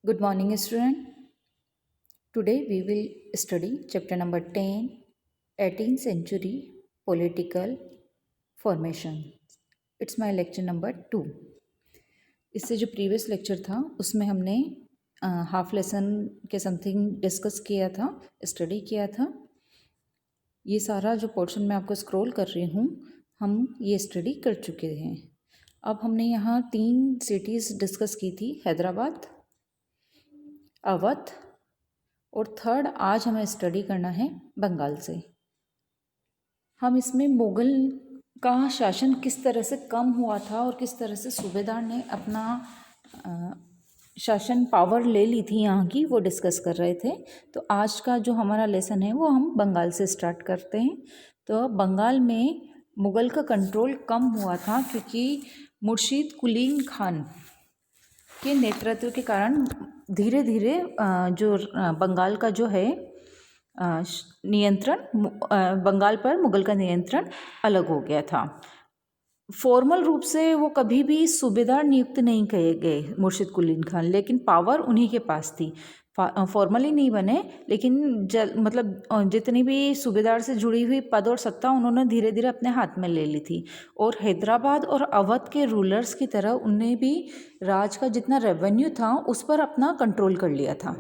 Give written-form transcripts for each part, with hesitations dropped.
Good morning, student. Today we will study chapter number 10, 18th century political formation. It's my lecture number 2. इससे जो previous lecture था उसमें हमने half lesson के something discuss किया था, स्टडी किया था। ये सारा जो पोर्शन मैं आपको स्क्रॉल कर रही हूँ हम ये स्टडी कर चुके हैं। अब हमने यहाँ 3 सिटीज़ डिस्कस की थी, हैदराबाद, अवध और थर्ड आज हमें स्टडी करना है बंगाल से। हम इसमें मुग़ल का शासन किस तरह से कम हुआ था और किस तरह से सूबेदार ने अपना शासन पावर ले ली थी यहाँ की, वो डिस्कस कर रहे थे। तो आज का जो हमारा लेसन है वो हम बंगाल से स्टार्ट करते हैं। तो बंगाल में मुग़ल का कंट्रोल कम हुआ था क्योंकि मुर्शीद कुलीन खान के नेतृत्व के कारण धीरे धीरे जो बंगाल का जो है नियंत्रण, बंगाल पर मुग़ल का नियंत्रण अलग हो गया था। फॉर्मल रूप से वो कभी भी सूबेदार नियुक्त नहीं किए गए मुर्शीद कुलीन खान, लेकिन पावर उन्हीं के पास थी। फॉर्मली नहीं बने, लेकिन मतलब जितनी भी सूबेदार से जुड़ी हुई पद और सत्ता उन्होंने धीरे धीरे अपने हाथ में ले ली थी। और हैदराबाद और अवध के रूलर्स की तरह उन्हें भी राज का जितना रेवेन्यू था उस पर अपना कंट्रोल कर लिया था।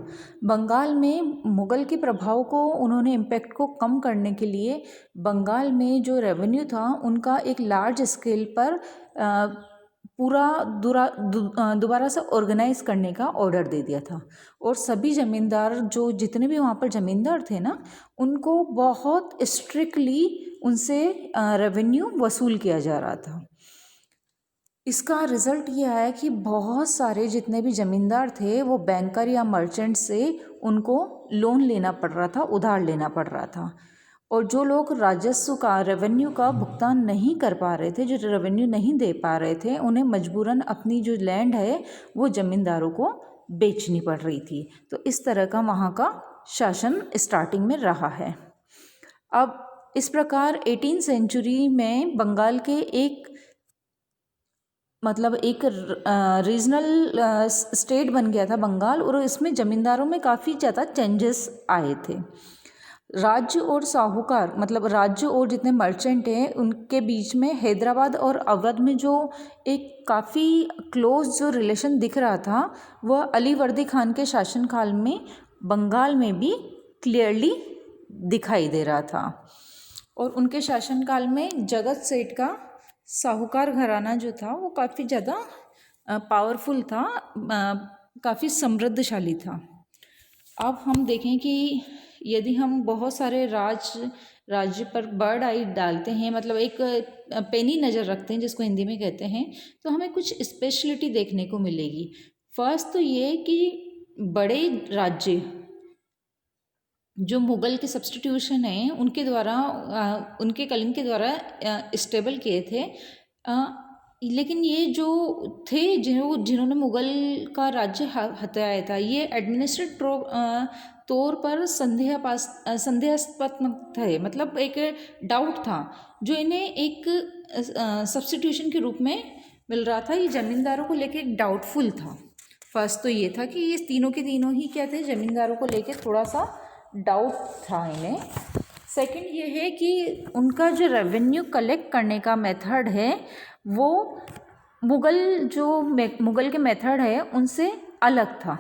बंगाल में मुग़ल के प्रभाव को उन्होंने इम्पैक्ट को कम करने के लिए बंगाल में जो रेवेन्यू था उनका एक लार्ज स्केल पर पूरा दोबारा से ऑर्गेनाइज करने का ऑर्डर दे दिया था। और सभी ज़मींदार जो जितने भी वहाँ पर ज़मींदार थे ना, उनको बहुत स्ट्रिक्टली उनसे रेवेन्यू वसूल किया जा रहा था। इसका रिज़ल्ट ये आया कि बहुत सारे जितने भी ज़मींदार थे वो बैंकर या मर्चेंट से उनको लोन लेना पड़ रहा था, उधार लेना पड़ रहा था। और जो लोग राजस्व का, रेवेन्यू का भुगतान नहीं कर पा रहे थे, जो रेवेन्यू नहीं दे पा रहे थे, उन्हें मजबूरन अपनी जो लैंड है वो ज़मींदारों को बेचनी पड़ रही थी। तो इस तरह का वहाँ का शासन स्टार्टिंग में रहा है। अब इस प्रकार 18th सेंचुरी में बंगाल के एक रीजनल स्टेट बन गया था बंगाल, और इसमें ज़मींदारों में काफ़ी ज़्यादा चेंजेस आए थे। राज्य और साहूकार, मतलब राज्य और जितने मर्चेंट हैं उनके बीच में हैदराबाद और अवध में जो एक काफ़ी क्लोज जो रिलेशन दिख रहा था वह अलीवर्दी खान के शासनकाल में बंगाल में भी क्लियरली दिखाई दे रहा था। और उनके शासनकाल में जगत सेठ का साहूकार घराना जो था वो काफ़ी ज़्यादा पावरफुल था, काफ़ी समृद्धशाली था। अब हम देखें कि यदि हम बहुत सारे राज्य पर बर्ड आई डालते हैं, मतलब एक पेनी नज़र रखते हैं जिसको हिंदी में कहते हैं, तो हमें कुछ स्पेशलिटी देखने को मिलेगी। फर्स्ट तो ये कि बड़े राज्य जो मुग़ल के सब्स्टिट्यूशन हैं उनके द्वारा, उनके कलीग के द्वारा स्टेबल किए थे, लेकिन ये जो थे जिन्होंने मुग़ल का राज्य हथियाया था, ये एडमिनिस्ट्रेटिव तौर पर संदेहास्पद थे। मतलब एक डाउट था जो इन्हें एक सब्स्टिट्यूशन के रूप में मिल रहा था। ये ज़मींदारों को लेके एक डाउटफुल था। फर्स्ट तो ये था कि ये तीनों के तीनों ही क्या थे, ज़मींदारों को लेके थोड़ा सा डाउट था इन्हें। सेकंड ये है कि उनका जो रेवेन्यू कलेक्ट करने का मेथड है वो मुग़ल के मेथड है उनसे अलग था।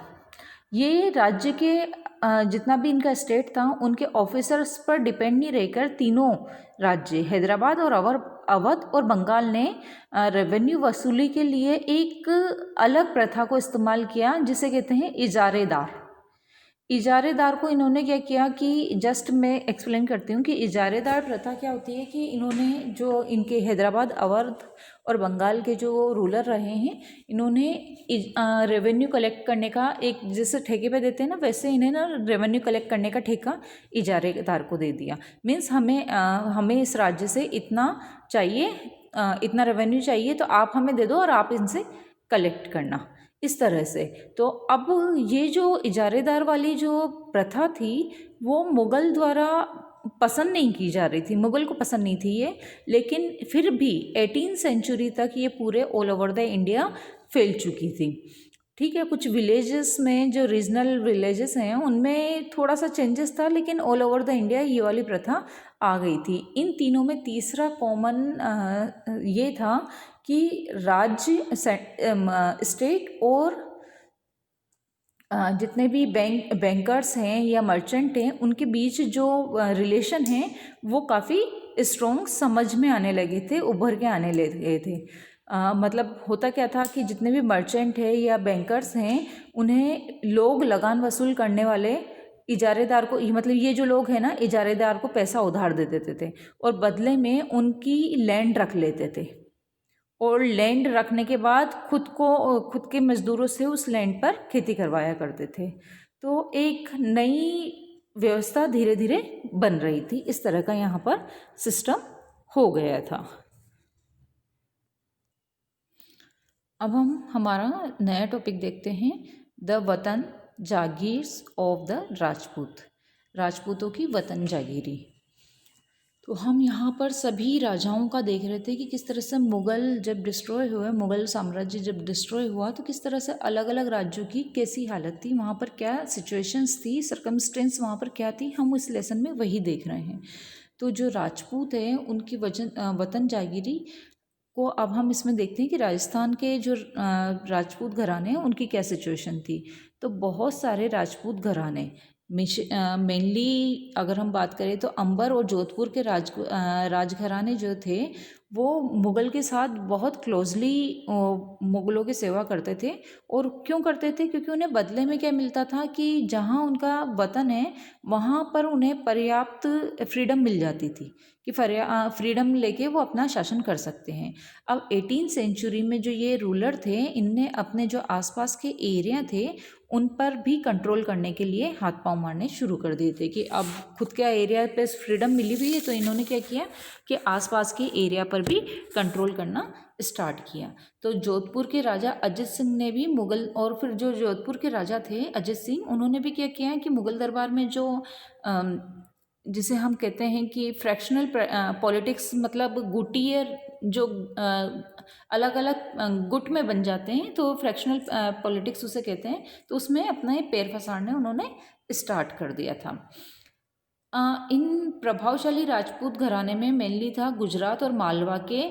ये राज्य के जितना भी इनका स्टेट था उनके ऑफिसर्स पर डिपेंड नहीं रहकर तीनों राज्य हैदराबाद और अवध और बंगाल ने रेवेन्यू वसूली के लिए एक अलग प्रथा को इस्तेमाल किया जिसे कहते हैं इजारेदार। इजारेदार को इन्होंने क्या किया कि जस्ट मैं एक्सप्लेन करती हूँ कि इजारेदार प्रथा क्या होती है कि इन्होंने जो इनके हैदराबाद, अवध और बंगाल के जो रूलर रहे हैं, इन्होंने रेवेन्यू कलेक्ट करने का एक जैसे ठेके पे देते हैं ना, वैसे इन्हें ना रेवेन्यू कलेक्ट करने का ठेका इजारेदार को दे दिया। मीन्स हमें इस राज्य से इतना चाहिए, इतना रेवेन्यू चाहिए, तो आप हमें दे दो और आप इनसे कलेक्ट करना, इस तरह से। तो अब ये जो इजारेदार वाली जो प्रथा थी वो मुग़ल द्वारा पसंद नहीं की जा रही थी, मुग़ल को पसंद नहीं थी ये, लेकिन फिर भी 18th सेंचुरी तक ये पूरे ऑल ओवर द इंडिया फैल चुकी थी। ठीक है, कुछ विलेजेस में जो रीजनल विलेजेस हैं उनमें थोड़ा सा चेंजेस था, लेकिन ऑल ओवर द इंडिया ये वाली प्रथा आ गई थी। इन तीनों में तीसरा कॉमन ये था कि राज्य, स्टेट और जितने भी बैंकर्स हैं या मर्चेंट हैं उनके बीच जो रिलेशन हैं वो काफ़ी स्ट्रॉन्ग समझ में आने लगे थे, उभर के आने लगे थे। मतलब होता क्या था कि जितने भी मर्चेंट हैं या बैंकर्स हैं उन्हें लोग लगान वसूल करने वाले इजारेदार को, मतलब ये जो लोग हैं ना, इजारेदार को पैसा उधार दे देते थे और बदले में उनकी लैंड रख लेते थे और लैंड रखने के बाद खुद के मज़दूरों से उस लैंड पर खेती करवाया करते थे। तो एक नई व्यवस्था धीरे धीरे बन रही थी, इस तरह का यहाँ पर सिस्टम हो गया था। अब हम हमारा नया टॉपिक देखते हैं, द वतन जागीर्स ऑफ द राजपूत, राजपूतों की वतन जागीरी। तो हम यहाँ पर सभी राजाओं का देख रहे थे कि किस तरह से मुग़ल जब डिस्ट्रॉय हुए, मुग़ल साम्राज्य जब डिस्ट्रॉय हुआ तो किस तरह से अलग अलग राज्यों की कैसी हालत थी, वहाँ पर क्या सिचुएशंस थी, सर्कमस्टेंस वहाँ पर क्या थी, हम इस लेसन में वही देख रहे हैं। तो जो राजपूत हैं उनकी वतन जागीरी को अब हम इसमें देखते हैं कि राजस्थान के जो राजपूत घराने हैं उनकी क्या सिचुएशन थी। तो बहुत सारे राजपूत घराने, मेनली अगर हम बात करें तो अंबर और जोधपुर के राजघराने जो थे वो मुग़ल के साथ बहुत क्लोजली मुग़लों की सेवा करते थे। और क्यों करते थे? क्योंकि उन्हें बदले में क्या मिलता था कि जहाँ उनका वतन है वहाँ पर उन्हें पर्याप्त फ्रीडम मिल जाती थी कि फ्रीडम लेके वो अपना शासन कर सकते हैं। अब 18th सेंचुरी में जो ये रूलर थे इनने अपने जो आसपास के एरिया थे उन पर भी कंट्रोल करने के लिए हाथ पांव मारने शुरू कर दिए थे कि अब खुद के एरिया पे फ्रीडम मिली हुई है तो इन्होंने क्या किया कि आसपास के एरिया पर भी कंट्रोल करना स्टार्ट किया। तो जोधपुर के राजा अजित सिंह ने भी मुग़ल, और फिर जो जोधपुर के राजा थे अजित सिंह, उन्होंने भी क्या किया कि मुग़ल दरबार में जो जिसे हम कहते हैं कि फ्रैक्शनल पॉलिटिक्स, मतलब गुटियर जो अलग अलग गुट में बन जाते हैं तो फ्रैक्शनल पॉलिटिक्स उसे कहते हैं, तो उसमें अपना ये पैर पसारने उन्होंने स्टार्ट कर दिया था। इन प्रभावशाली राजपूत घराने में मेनली था गुजरात और मालवा के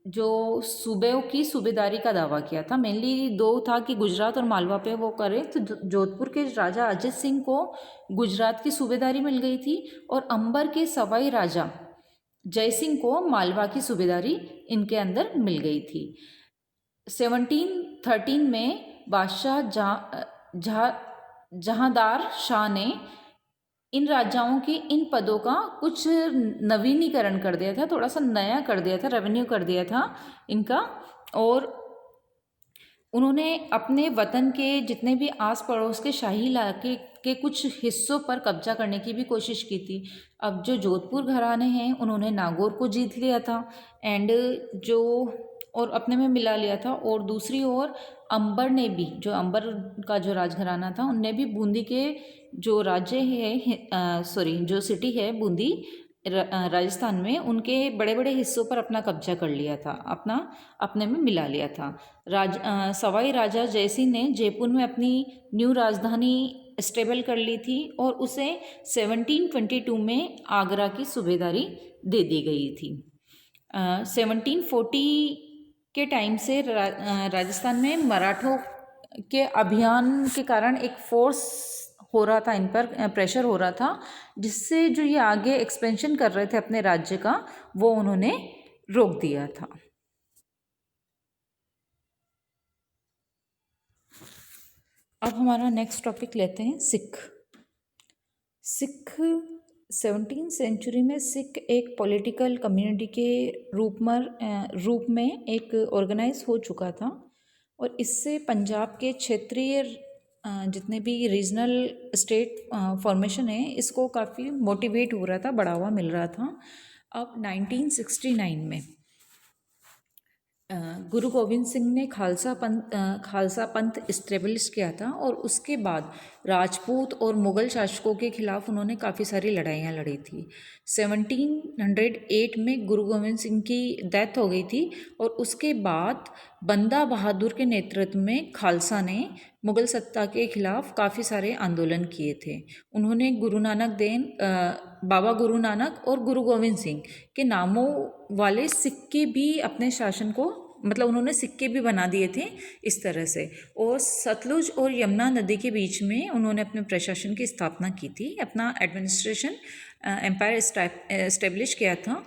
जो सूबों की सूबेदारी का दावा किया था। मेनली दो था कि गुजरात और मालवा पे वो करे, तो जोधपुर के राजा अजित सिंह को गुजरात की सूबेदारी मिल गई थी और अंबर के सवाई राजा जय सिंह को मालवा की सूबेदारी इनके अंदर मिल गई थी। 1713 में बादशाह जहांदार शाह ने इन राजाओं के इन पदों का कुछ नवीनीकरण कर दिया था, थोड़ा सा नया कर दिया था, रेवेन्यू कर दिया था इनका, और उन्होंने अपने वतन के जितने भी आस पड़ोस के शाही इलाके के कुछ हिस्सों पर कब्जा करने की भी कोशिश की थी। अब जो जोधपुर घराने हैं उन्होंने नागौर को जीत लिया था एंड जो और अपने में मिला लिया था, और दूसरी ओर अंबर ने भी, जो अंबर का जो राजघराना था उनने भी बूंदी के जो राज्य है जो सिटी है बूंदी राजस्थान में, उनके बड़े बड़े हिस्सों पर अपना कब्जा कर लिया था, अपने में मिला लिया था। सवाई राजा जयसिंह ने जयपुर में अपनी न्यू राजधानी स्टेबल कर ली थी और उसे 1722 में आगरा की सूबेदारी दे दी गई थी। 1740 के टाइम से राजस्थान में मराठों के अभियान के कारण एक फोर्स हो रहा था, इन पर प्रेशर हो रहा था, जिससे जो ये आगे एक्सपेंशन कर रहे थे अपने राज्य का वो उन्होंने रोक दिया था। अब हमारा नेक्स्ट टॉपिक लेते हैं सिख। 17th सेंचुरी में सिख एक पॉलिटिकल कम्युनिटी के रूप में एक ऑर्गेनाइज हो चुका था और इससे पंजाब के क्षेत्रीय जितने भी रीजनल स्टेट फॉर्मेशन है इसको काफ़ी मोटिवेट हो रहा था, बढ़ावा मिल रहा था। अब 1969 में गुरु गोविंद सिंह ने खालसा पंथ इस्टेब्लिश किया था और उसके बाद राजपूत और मुग़ल शासकों के खिलाफ उन्होंने काफ़ी सारी लड़ाइयाँ लड़ी थी। 1708 में गुरु गोविंद सिंह की डेथ हो गई थी और उसके बाद बंदा बहादुर के नेतृत्व में खालसा ने मुग़ल सत्ता के खिलाफ काफ़ी सारे आंदोलन किए थे। उन्होंने बाबा गुरु नानक और गुरु गोविंद सिंह के नामों वाले सिक्के भी अपने शासन को मतलब उन्होंने सिक्के भी बना दिए थे इस तरह से। और सतलुज और यमुना नदी के बीच में उन्होंने अपने प्रशासन की स्थापना की थी, अपना एडमिनिस्ट्रेशन एम्पायर एस्टेब्लिश किया था।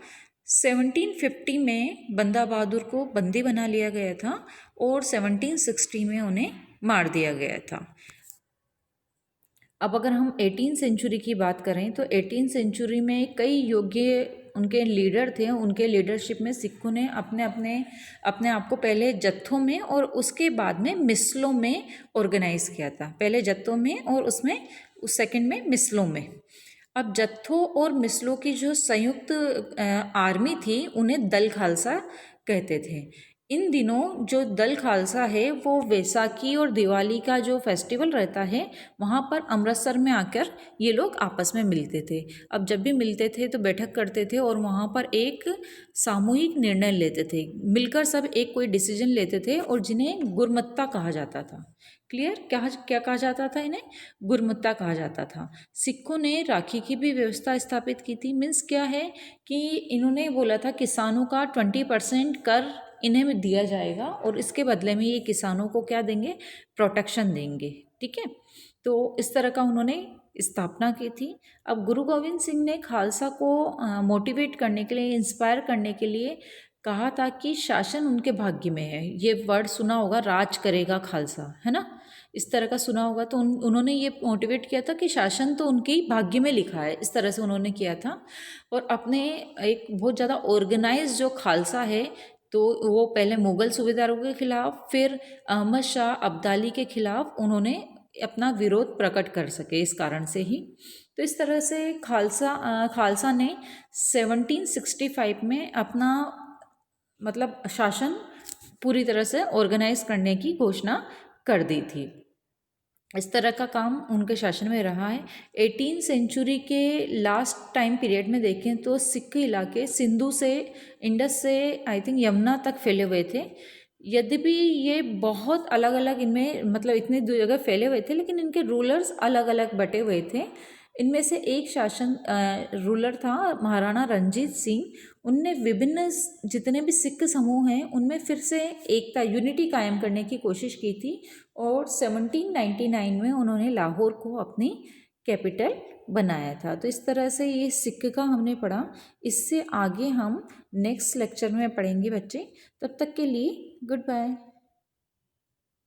1750 में बंदा बहादुर को बंदी बना लिया गया था और 1760 में उन्हें मार दिया गया था। अब अगर हम 18th सेंचुरी की बात करें तो 18th सेंचुरी में कई योग्य उनके लीडर थे। उनके लीडरशिप में सिखों ने अपने आप को पहले जत्थों में और उसके बाद में मिसलों में ऑर्गेनाइज किया था। पहले जत्थों में और उस सेकंड में मिसलों में। अब जत्थों और मिसलों की जो संयुक्त आर्मी थी उन्हें दल खालसा कहते थे। इन दिनों जो दल खालसा है वो वैसाखी और दिवाली का जो फेस्टिवल रहता है वहाँ पर अमृतसर में आकर ये लोग आपस में मिलते थे। अब जब भी मिलते थे तो बैठक करते थे और वहाँ पर एक सामूहिक निर्णय लेते थे, मिलकर सब एक कोई डिसीजन लेते थे और जिन्हें गुरमत्ता कहा जाता था। क्लियर? क्या कहा जाता था इन्हें? गुरमत्ता कहा जाता था। सिखों ने राखी की भी व्यवस्था स्थापित की थी। मीन्स क्या है कि इन्होंने बोला था किसानों का 20% कर इन्हें दिया जाएगा और इसके बदले में ये किसानों को क्या देंगे? प्रोटेक्शन देंगे। ठीक है, तो इस तरह का उन्होंने स्थापना की थी। अब गुरु गोविंद सिंह ने खालसा को मोटिवेट करने के लिए, इंस्पायर करने के लिए कहा था कि शासन उनके भाग्य में है। ये वर्ड सुना होगा, राज करेगा खालसा, है ना? इस तरह का सुना होगा। तो उन्होंने ये मोटिवेट किया था कि शासन तो उनके भाग्य में लिखा है, इस तरह से उन्होंने किया था। और अपने एक बहुत ज़्यादा ऑर्गेनाइज जो खालसा है तो वो पहले मुग़ल सूबेदारों के खिलाफ, फिर अहमद शाह अब्दाली के खिलाफ उन्होंने अपना विरोध प्रकट कर सके इस कारण से ही। तो इस तरह से खालसा ने 1765 में अपना मतलब शासन पूरी तरह से ऑर्गेनाइज करने की घोषणा कर दी थी। इस तरह का काम उनके शासन में रहा है। 18th सेंचुरी के लास्ट टाइम पीरियड में देखें तो सिख इलाके सिंधु से, इंडस से आई थिंक यमुना तक फैले हुए थे। यद्यपि ये बहुत अलग अलग इनमें मतलब इतनी जगह फैले हुए थे, लेकिन इनके रूलर्स अलग अलग बटे हुए थे। इनमें से एक रूलर था महाराणा रंजीत सिंह। उनने विभिन्न जितने भी सिख समूह हैं उनमें फिर से एकता, यूनिटी कायम करने की कोशिश की थी और 1799 में उन्होंने लाहौर को अपनी कैपिटल बनाया था। तो इस तरह से ये सिख का हमने पढ़ा। इससे आगे हम नेक्स्ट लेक्चर में पढ़ेंगे बच्चे। तब तक के लिए गुड बाय।